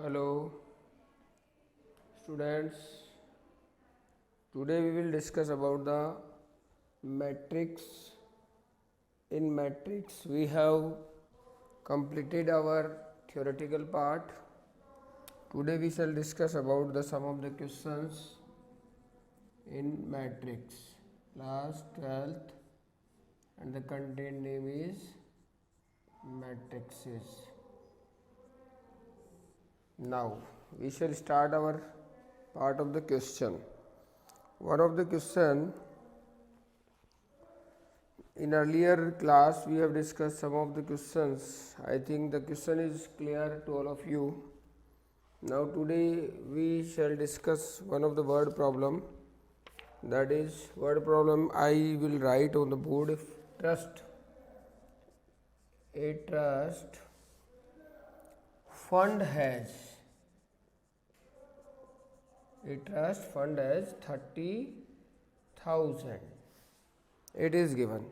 Hello, students. Today we will discuss about the matrix. In matrix, we have completed our theoretical part. Today we shall discuss about the some of the questions in matrix. Class 12th, and the content name is matrices. Now we shall start our part of the question. One of the question in earlier class we have discussed some of the questions. I think the question is clear to all of you. Now today we shall discuss one of the word problem. That is word problem I will write on the board. If a trust fund has 30,000. It is given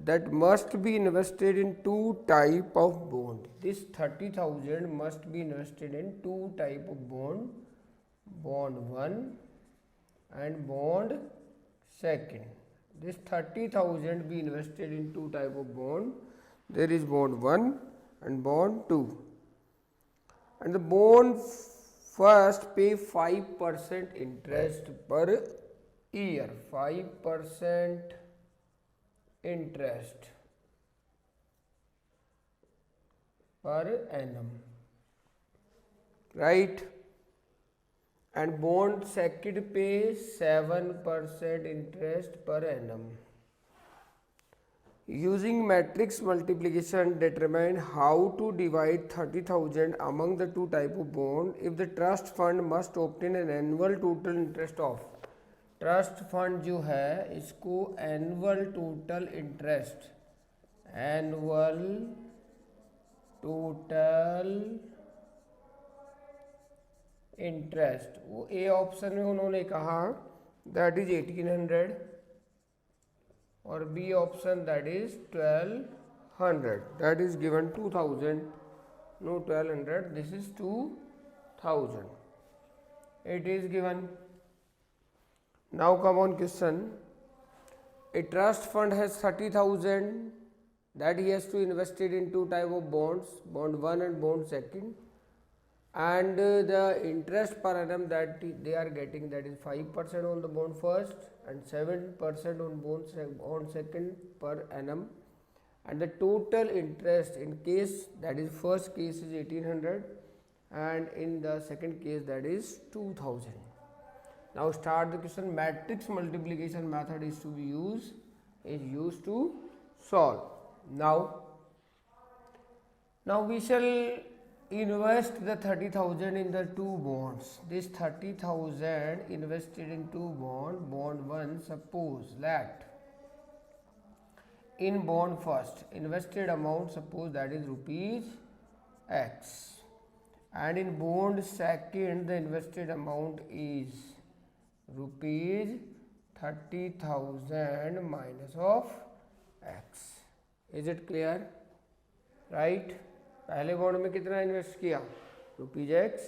that must be invested in two type of bond. This 30,000 must be invested in two type of bond, bond 1 and bond 2nd. This 30,000 be invested in two type of bond. There is bond 1 and bond 2. And the bond first pay 5% interest per year, 5% interest per annum, right? And bond second pays 7% interest per annum. Using matrix multiplication, determine how to divide 30,000 among the two type of bond if the trust fund must obtain an annual total interest of. Trust fund जो है इसको annual total interest वो A option में उन्होंने कहा that is 1800 और B option that is 1200. That is given 2000. No 1200, this is 2000. It is given. Now come on question. A trust fund has 30,000 that he has to invest it in two type of bonds, bond 1 and bond 2nd, and the interest per annum that they are getting, that is 5% on the bond first and 7% on bond 2nd per annum, and the total interest in case that is first case is 1800 and in the second case that is 2000. Now start the question. Matrix multiplication method is used to solve. Now we shall invest the 30,000 in the two bonds. This 30,000 invested in two bond 1, suppose that in bond first invested amount, suppose that is rupees X, and in bond second the invested amount is rupees 30,000 minus of x. Is it clear? Right? पहले bond में कितना invest किया? Rupees x.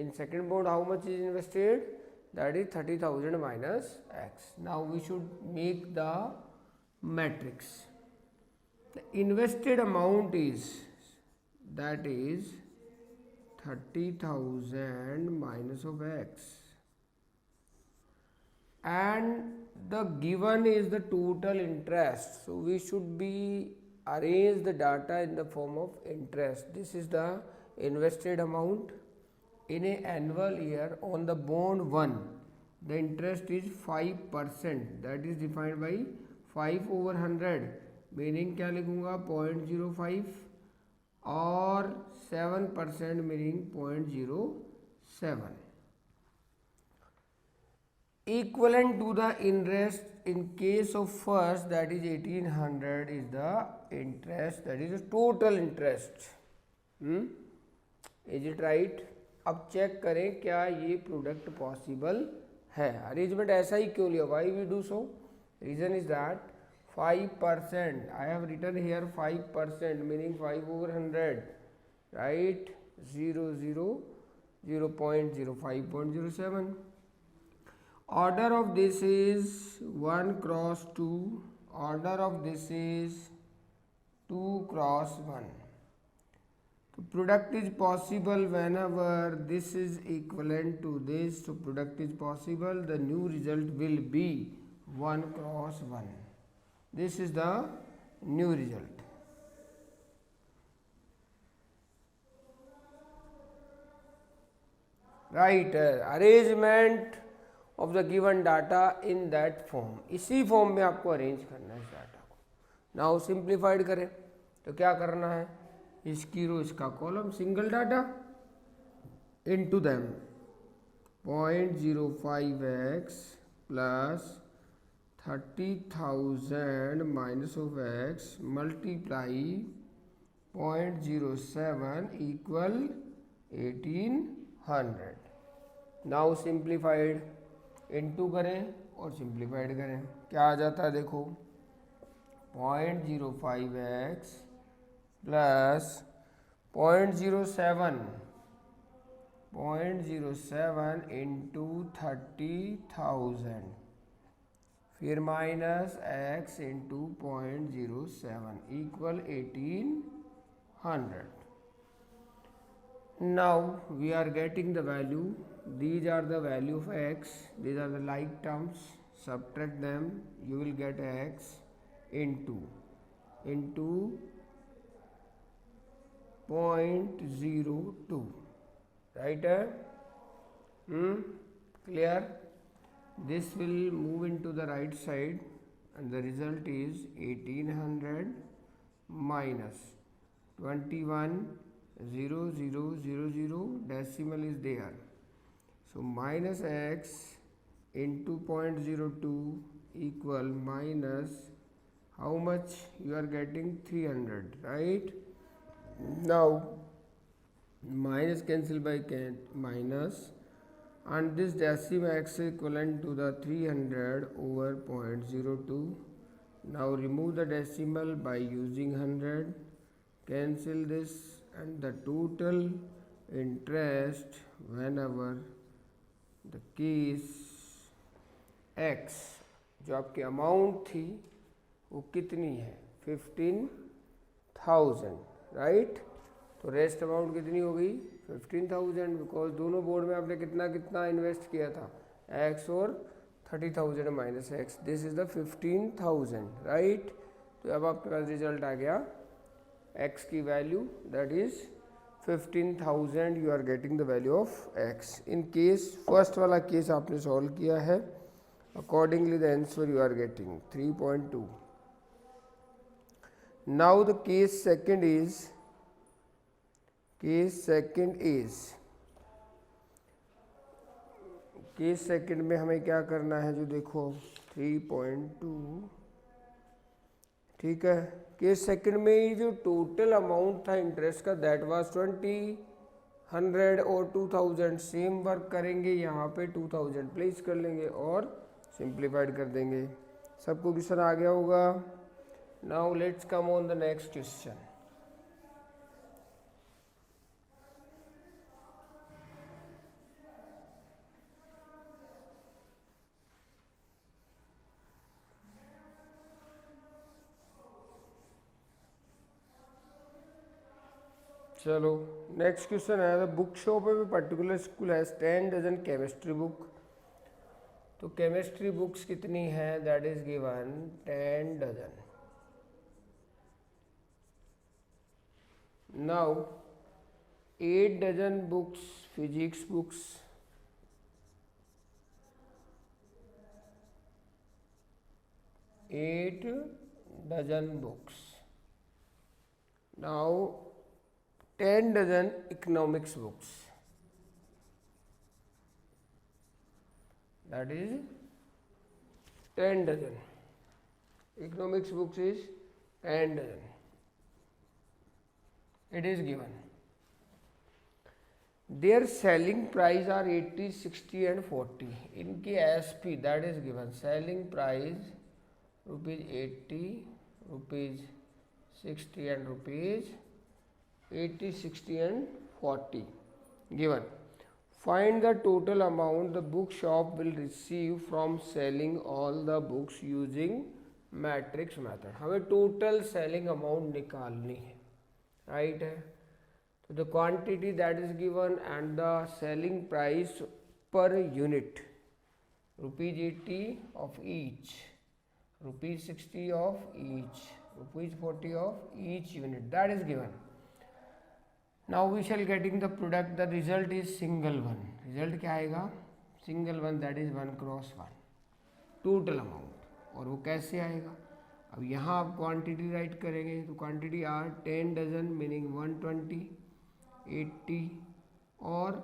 In second bond how much is invested? That is 30,000 minus x. Now we should make the matrix. The invested amount is that is 30,000 minus of x, and the given is the total interest. So we should be arrange the data in the form of interest. This is the invested amount in a annual year on the bond 1. The interest is 5%, that is defined by 5 over 100, meaning क्या लिखूंगा 0.05 और 7% meaning 0.07. Equivalent to the interest in case of first, that is 1800, is the interest, that is the total interest. Is it right? अब check करें क्या ये product possible है. Arrangement ऐसा ही क्यों लिया? Why we do so? Reason is that 5%, I have written here 5% meaning 5 over 100, right? 0.05.07. Order of this is 1 cross 2. Order of this is 2 cross 1. So product is possible whenever this is equivalent to this. So product is possible. The new result will be 1 cross 1. This is the new result. Right, arrangement of the given data in that form. इसी form में आपको arrange करना है इस data को. Now simplified करें तो क्या करना है, इसकी रो इसका column, single data into them 0.05x plus 30,000 minus of x multiply 0.07 equal 1800. Now simplified into करें और सिंप्लीफाइड करें, क्या आ जाता है देखो, 0.05x प्लस 0.07 इंटू 30,000 फिर minus x into 0.07 equal 1800. Now we are getting the value. These are the value of x. These are the like terms. Subtract them. You will get x into 0.02. Right? Clear? This will move into the right side, and the result is 1800 minus 21,0000 decimal is there. So minus x into 0.02 equal minus how much you are getting, 300, right? Now minus cancel by minus, and this decimal x equivalent to the 300 over 0.02. Now remove the decimal by using 100, cancel this, and the total interest whenever the case x जो आपकी amount थी वो कितनी है, 15,000, right. तो rest amount कितनी हो गई, 15,000, बिकॉज दोनों बोर्ड में आपने कितना कितना इन्वेस्ट किया था, x और 30,000 minus x. This is the 15,000, right. तो अब आपके पास रिजल्ट आ गया x की value, that is 15,000. You are getting the value of x. In case first वाला केस आपने सॉल्व किया है, accordingly the answer you are getting 3.2. Now the case second में हमें क्या करना है, जो देखो 3.2, ठीक है. केस सेकंड में ये जो टोटल अमाउंट था इंटरेस्ट का, दैट वाज 20, 100 और 2000. सेम वर्क करेंगे, यहाँ पे 2000 प्लेस कर लेंगे और सिंप्लीफाइड कर देंगे. सबको क्वेश्चन आ गया होगा. Now let's come on the next question. चलो नेक्स्ट क्वेश्चन है. द बुक शॉप में particular school has 10 dozen chemistry book. तो केमिस्ट्री बुक्स कितनी है, that is given 10 dozen. Now 8 dozen books physics books, 8 dozen books. Now 10 dozen economics books, that is 10 dozen. Economics books is 10 dozen. It is given. Their selling price are 80, 60 and 40. इनकी SP that is given. Selling price rupees 80, rupees 60 and rupees 80, 60 and 40 given. Find the total amount the bookshop will receive from selling all the books using matrix method. हमें total selling amount निकालनी है, right है. So the quantity that is given and the selling price per unit, rupees 80 of each, rupees 60 of each, rupees 40 of each unit, that is given. Now we shall getting the product, the result is single one. Result क्या आएगा? Single one, that is 1 cross 1 total amount. और वो कैसे आएगा? अब यहाँ आप quantity right करेंगे तो क्वांटिटी आर 10 डजन मीनिंग 120, 80 और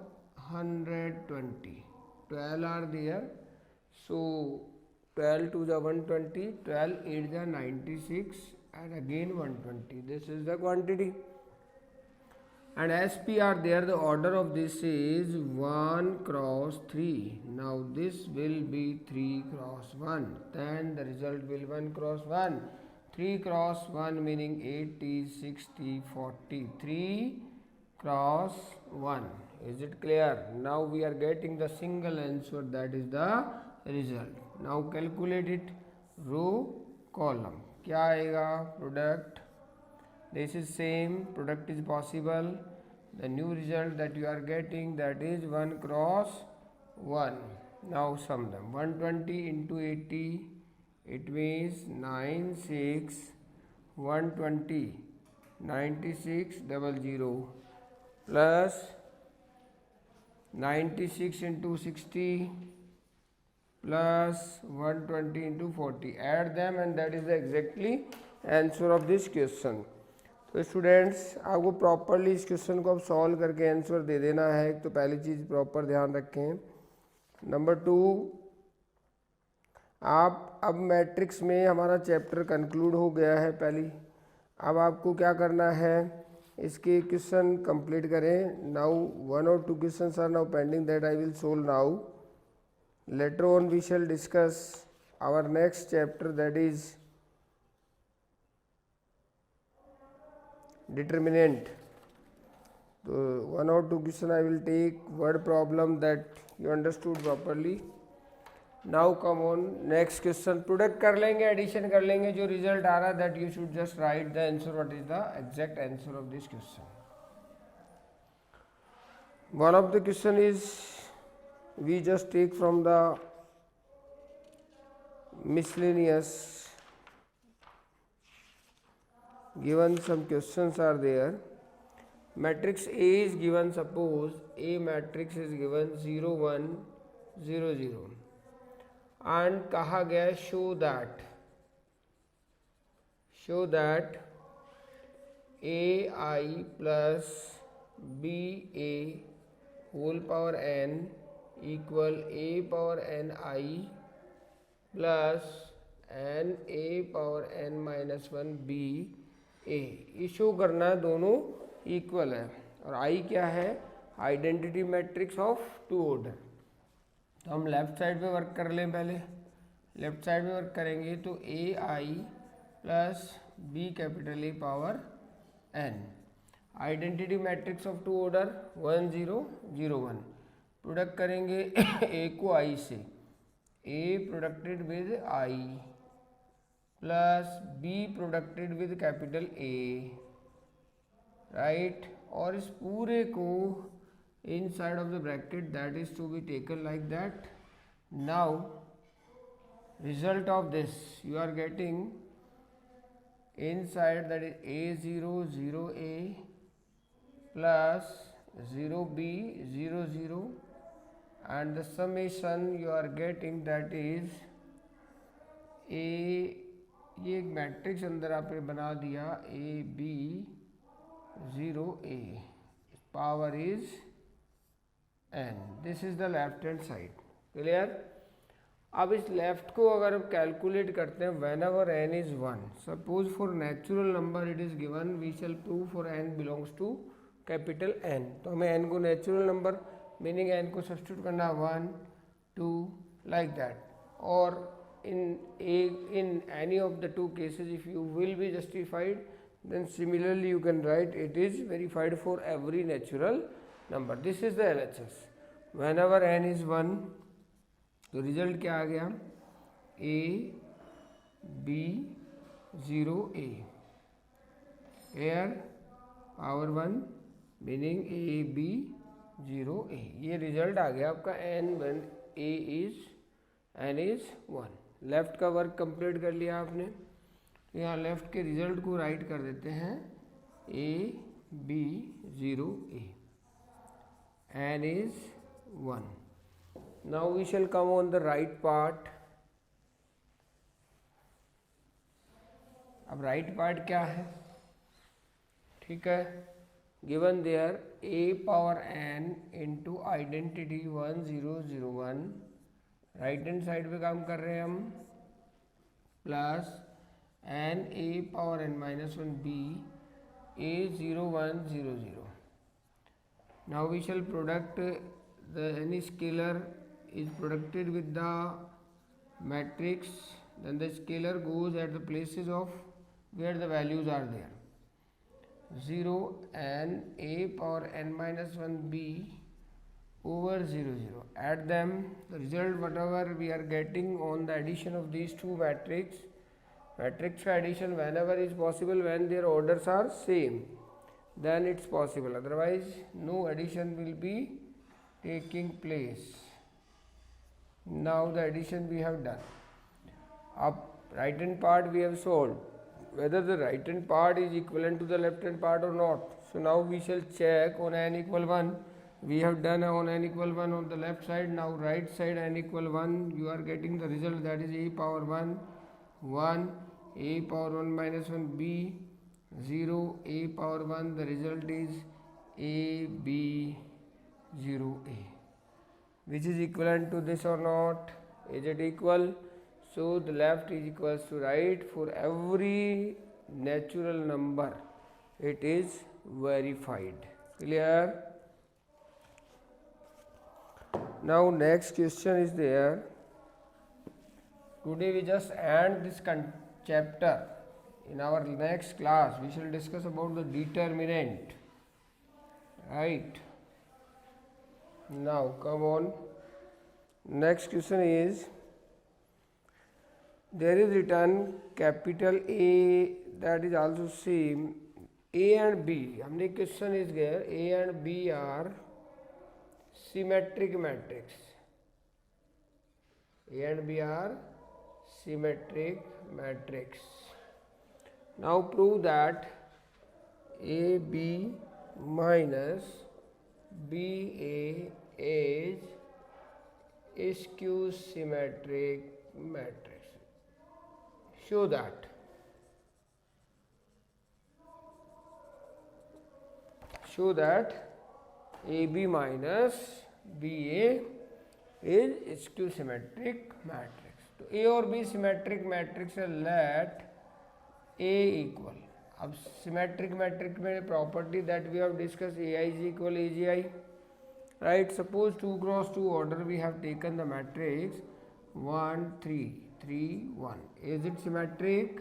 120. 12 are there. So 12 to the 120, 12 8 the 96 and again 120. This is the quantity. And SP are there, the order of this is 1 cross 3. Now this will be 3 cross 1. Then the result will 1 cross 1. 3 cross 1 meaning 80, 60, 40. 3 cross 1. Is it clear? Now we are getting the single answer, that is the result. Now calculate it. Row, column. क्या आएगा? Product. This is same, product is possible. The new result that you are getting, that is 1 cross 1. Now sum them. 120 into 80, it means 96, 120, 96 00 plus 96 into 60 plus 120 into 40. Add them and that is the exactly answer of this question. तो students आपको properly इस question को अब solve करके answer दे देना है. तो पहली चीज़ प्रॉपर ध्यान रखें. नंबर 2, आप अब मैट्रिक्स में हमारा चैप्टर कंक्लूड हो गया है पहली. अब आपको क्या करना है, इसके क्वेश्चन कंप्लीट करें. नाउ 1 और 2 questions are now pending, that I will solve now. Later on we shall discuss our next chapter, that is determinant. So 1 or 2 question I will take word problem that you understood properly. Now come on next question. Product कर लेंगे, addition कर लेंगे. जो result आ रहा है that you should just write the answer, what is the exact answer of this question. One of the question is we just take from the miscellaneous. Given some questions are there. Matrix A is given, suppose A matrix is given 0 1 0 0 and कहा गया show that AI plus BA whole power n equal A power n I plus n A power n minus 1 B ए. ये show करना है दोनों equal है. और आई क्या है? Identity matrix of 2 order. तो हम लेफ्ट साइड पे वर्क कर लें. पहले लेफ्ट साइड में वर्क करेंगे तो A I plus B capital A power N. Identity matrix of 2 order 1 0 0 1. Product करेंगे ए को आई से, A producted with I plus B producted with capital A, right. और इस पूरे को inside of the bracket that is to be taken like that. Now result of this you are getting inside that is A0 0 A plus 0 B 0 0 and the summation you are getting that is A. ये एक matrix अंदर आपने बना दिया A B 0 A, power is n. This is the left hand side. Clear? अब इस left को अगर हम कैलकुलेट करते हैं whenever n is 1, suppose for natural number it is given, we shall prove for n belongs to capital n. तो हमें n को नेचुरल नंबर मीनिंग n को सब्स्टिट्यूट करना 1 2 लाइक दैट. और in any of the 2 cases if you will be justified then similarly you can write it is verified for every natural number. This is the LHS. Whenever n is 1, तो result क्या आ गया, a b 0 a, here power 1 meaning a b 0 a, ये result आ गया आपका n when a is n is 1. Left का work complete कर लिया आपने, तो यहाँ लेफ्ट के रिजल्ट को राइट कर देते हैं a b 0 a, n is 1. Now we shall come on the right part. अब राइट पार्ट क्या है, ठीक है, given there a power n into identity 1001, right hand side पे काम कर रहे हैं हम, plus n a power n minus 1 b a 0100. Now we shall product the any scalar is produced with the matrix, then the scalar goes at the places of where the values are there. 0 and a power n minus 1 b over 0 0. Add them, the result whatever we are getting on the addition of these two matrix addition whenever is possible, when their orders are same, then it's possible, otherwise no addition will be taking place. Now the addition we have done. Up right hand part we have solved, whether the right hand part is equivalent to the left hand part or not. So now we shall check on n equal 1. We have done on n equal 1 on the left side. Now right side n equal 1, you are getting the result, that is a power 1 1, a power 1 minus 1 b 0, a power 1, the result is a b 0 a, which is equivalent to this or not. Is it equal? So the left is equals to right. For every natural number it is verified. Clear? Now next question is there. Today we just end this chapter. In our next class we shall discuss about the determinant, right? Now come on, next question is, there is written capital A, that is also same, A and B. हमने question is there, A and B are symmetric matrix, A and B are symmetric matrix. Now prove that AB minus BA is skew symmetric matrix. Show that. Show that AB minus BA is skew symmetric matrix. तो A और B symmetric matrix है, let A equal. अब symmetric matrix में property that we have discussed, AI is equal AGI, right? Suppose 2 cross 2 order we have taken the matrix 1 3 3 1. Is it symmetric?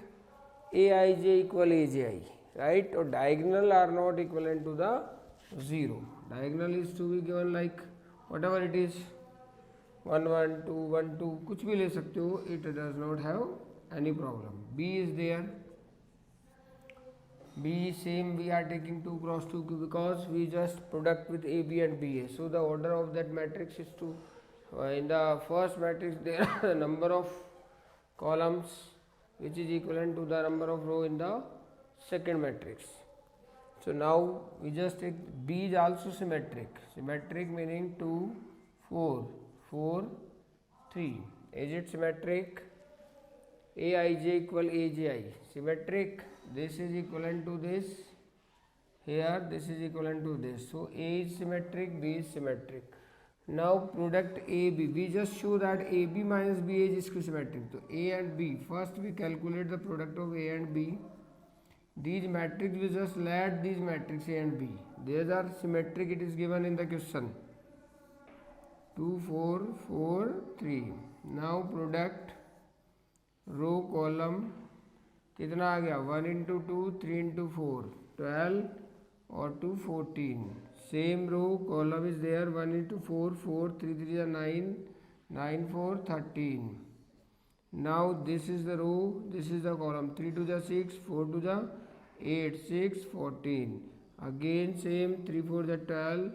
Aij equal AGI, right? Or diagonal are not equivalent to the 0. Diagonal is to be given like whatever it is, 1 1 2 1 2, कुछ भी ले सकते हो, it does not have any problem. B is there. B same, we are taking 2 cross 2 because we just product with AB and BA. So the order of that matrix is 2. In the first matrix there are the number of columns which is equivalent to the number of row in the second matrix. So now we just take B is also symmetric. Symmetric meaning 2 4 4 3. Is it symmetric? Aij equal AGI. Symmetric. This is equivalent to this. Here this is equivalent to this. So A is symmetric, B is symmetric. Now product AB. We just show that AB minus BA is symmetric. So A and B. First we calculate the product of A and B. These matrix we just let these matrix A and B. These are symmetric. It is given in the question. 2 4 4 3. Now product row column कितना आ गया 1 into 2 3 into 4 12 और 2 14. Same row column is there 1 into 4 4 3 3 9 9 4 13. Now this is the row, this is the column. 3 to the 6, 4 to the 8, 6 14. Again same 3 4 the 12.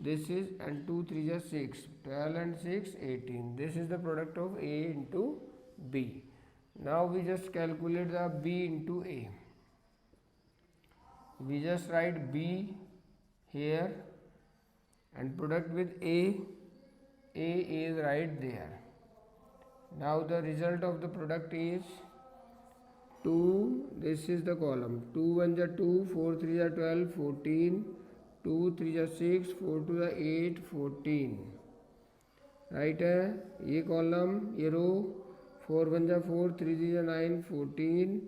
This is and 2 3 the 6. 12 and 6 18. This is the product of A into B. Now we just calculate the B into A. We just write B here and product with A. A is right there. Now the result of the product is 2. This is the column. 2 1 are 2, 4 3 are 12, 14. 2 3 are 6, 4 2 are 8, 14. Right है ये column ये रो 4 1 are 4, 3 3 are 9, 14.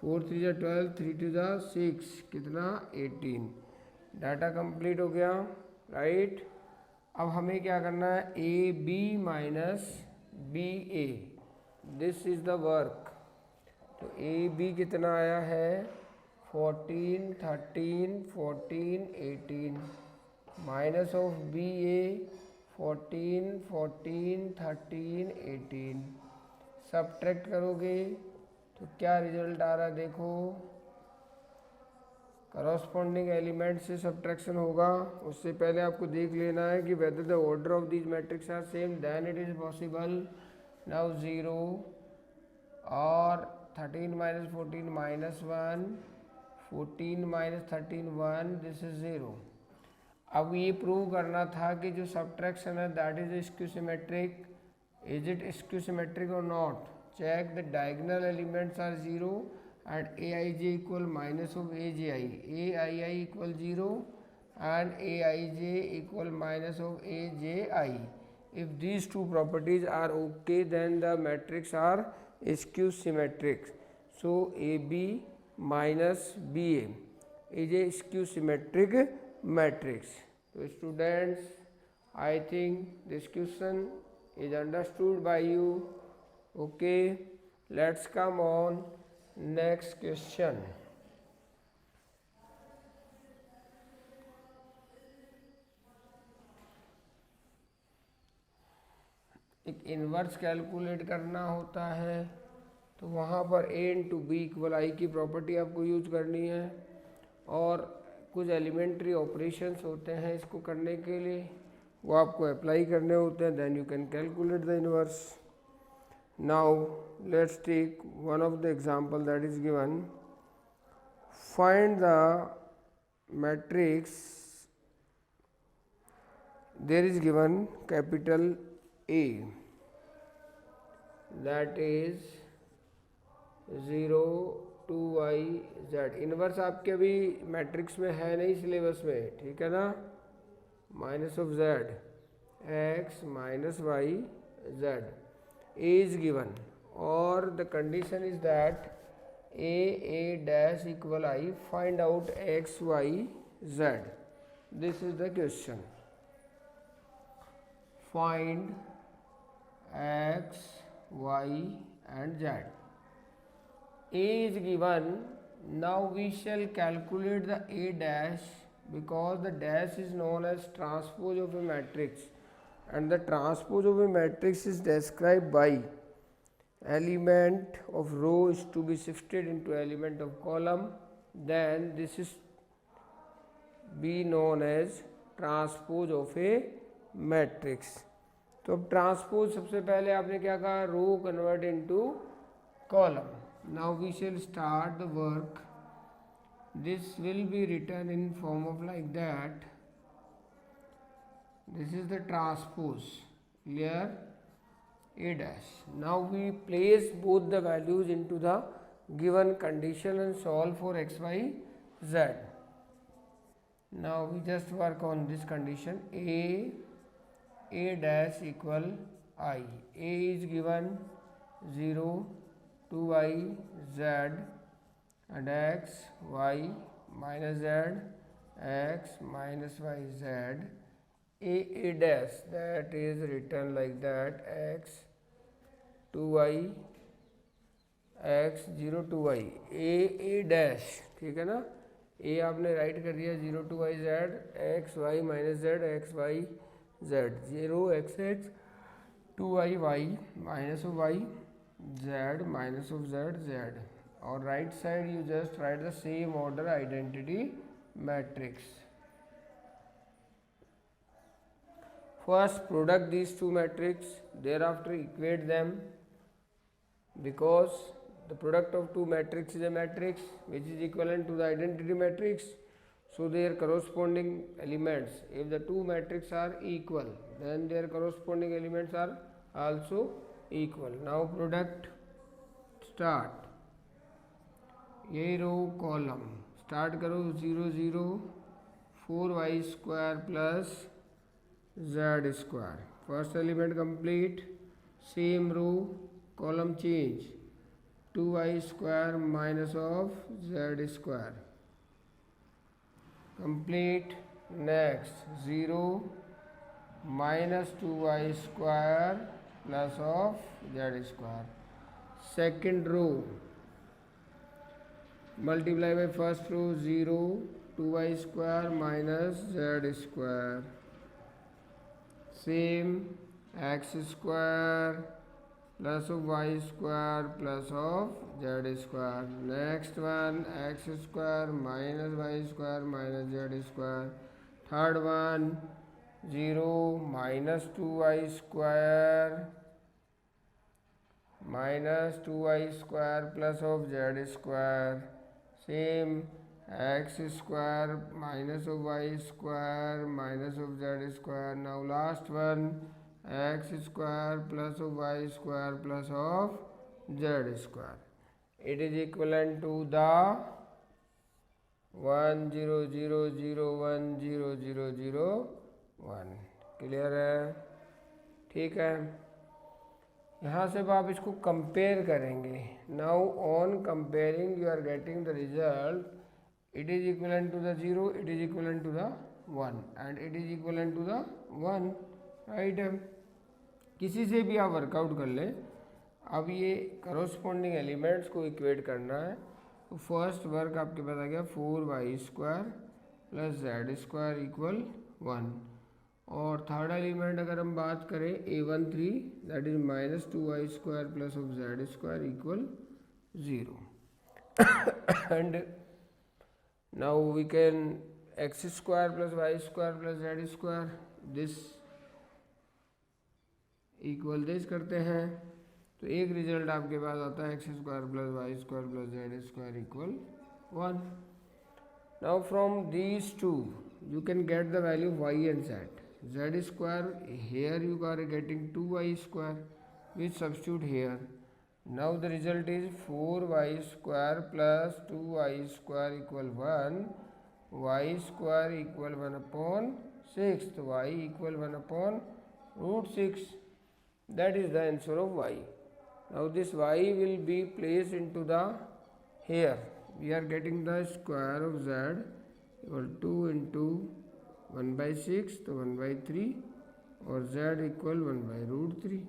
4 3 are 12, 3 2 are 6 कितना 18. Data complete हो गया right. अब हमें क्या करना है A B minus B A. This is the work. तो ए बी कितना आया है 14 13 14 18 minus of B A 14 14 13 18. Subtract करोगे तो क्या रिजल्ट आ रहा है देखो. करॉस्पॉन्डिंग एलिमेंट से सब्ट्रैक्शन होगा. उससे पहले आपको देख लेना है कि whether the order of these matrix are same then it is possible. Now 0 और 13 minus 14 minus 1 14 minus 13 1 this is 0. अब ये प्रूव करना था कि जो सब्ट्रैक्शन है that is skew symmetric. Is it skew symmetric और not. Check the diagonal elements are 0 and aij equal minus of aji. aii equal 0 and aij equal minus of aji. If these two properties are okay then the matrix are skew symmetric. So ab minus ba is a skew symmetric matrix. So students, I think this question is understood by you. Okay, let's come on next question. एक inverse calculate करना होता है तो वहाँ पर a into B equal आई की property आपको use करनी है. और कुछ एलिमेंट्री ऑपरेशंस होते हैं इसको करने के लिए वो आपको अप्लाई करने होते हैं. Then you can calculate the inverse. Now let's take one of the example that is given. Find the matrix. There is given capital A that is 0 2 y z. Inverse आपके अभी मैट्रिक्स में है नहीं syllabus में, ठीक है ना. Minus of z x minus y z. A is given or the condition is that a dash equal I. Find out x y z. This is the question. Find x y and z. A is given. Now we shall calculate the a dash because the dash is known as transpose of a matrix. And the transpose of a matrix is described by element of row is to be shifted into element of column. Then this is be known as transpose of a matrix. तो अब transpose सबसे पहले आपने क्या कहा row convert into column. Now we shall start the work. This will be written in form of like that. This is the transpose. Clear? A dash. Now we place both the values into the given condition and solve for x, y, z. Now we just work on this condition. A dash equal I. A is given 0 2y z and x y minus z x minus y z. A dash that is written like that x 2y x 0 to y, A dash, ठीक है ना, ए आपने right कर दिया 0 to y Z, X Y minus Z, X Y Z, 0 x(x) 2y(y) minus of Y Z minus of Z Z, और right side you just write the same order identity matrix. First product these two matrix, thereafter equate them, because the product of two matrix is a matrix which is equivalent to the identity matrix, so their corresponding elements, if the two matrices are equal, then their corresponding elements are also equal. Now product start, ये row column start करो 0 0 4y² plus z², first element complete, same row column change 2y² minus of z², complete, next 0 -2y² plus of z², second row multiply by first row 0 2y² minus z², same x² plus of y² plus of z², next one x² minus y² minus z², third one 0 -2y² minus 2y² plus of z², same x² minus of y² minus of z², now last one x² plus of y² plus of z², it is equivalent to the 1 0 0 0 1 0 0 0 1. Clear है? ठीक है, यहाँ से आप इसको compare करेंगे. Now on comparing you are getting the result, it is equivalent to the 0, it is equivalent to the 1 and it is equivalent to the 1, right है. किसी से भी आप वर्कआउट कर लें. अब ये करस्पॉन्डिंग एलिमेंट्स को इक्वेट करना है, तो फर्स्ट वर्क आपके पास आ गया 4y² प्लस z² इक्वल 1, और थर्ड एलिमेंट अगर हम बात करें a13, that is -2y² plus of z² equal 0, and now we can x² plus y² plus z², this equal this करते हैं, तो एक रिजल्ट आपके पास आता है x² plus y² plus z² equal 1. now from these two you can get the value of y and z. z², here you are getting 2y², which substitute here. Now the result is 4y² plus 2y² equal 1, y² equal 1 upon 6, तो y equal 1 upon √6. That is the answer of y. Now this y will be placed into the here. We are getting the square of z equal 2 into 1 by 6, तो 1 by 3, और z equal 1 by √3.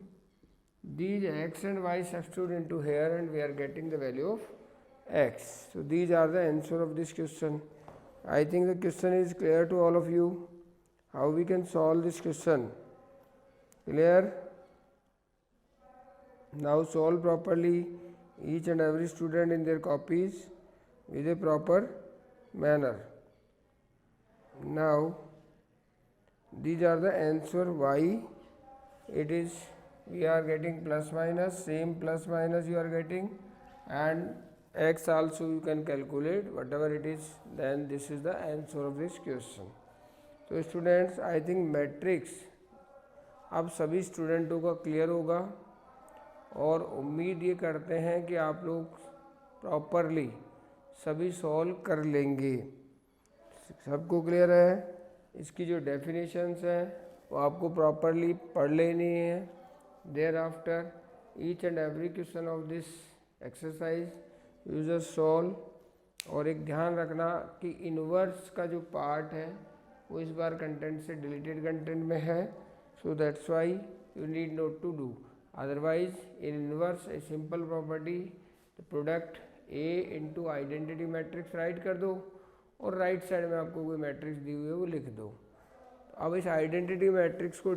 These x and y substitute into here and we are getting the value of x. So these are the answer of this question. I think the question is clear to all of you. How we can solve this question? Clear? Now solve properly, each and every student in their copies with a proper manner. Now these are the answer. Y, it is, we are getting plus minus, same plus minus you are getting, and x also you can calculate whatever it is, then this is the answer of this question. तो students, I think matrix अब सभी स्टूडेंटों का clear होगा, और उम्मीद ये करते हैं कि आप लोग प्रॉपरली सभी सॉल्व कर लेंगे. सबको क्लियर है? इसकी जो डेफिनेशंस हैं वो आपको प्रॉपरली पढ़ लेनी है. Thereafter each and every question of this exercise you just solve. और एक ध्यान रखना कि इनवर्स का जो पार्ट है वो इस बार कंटेंट से डिलीटेड कंटेंट में है, so that's why you need not to do. Otherwise in inverse a simple property तो प्रोडक्ट ए इंटू आइडेंटिटी मैट्रिक्स राइट कर दो और राइट साइड में आपको कोई मैट्रिक्स दी हुई है वो लिख दो। अब इस आइडेंटिटी मैट्रिक्स को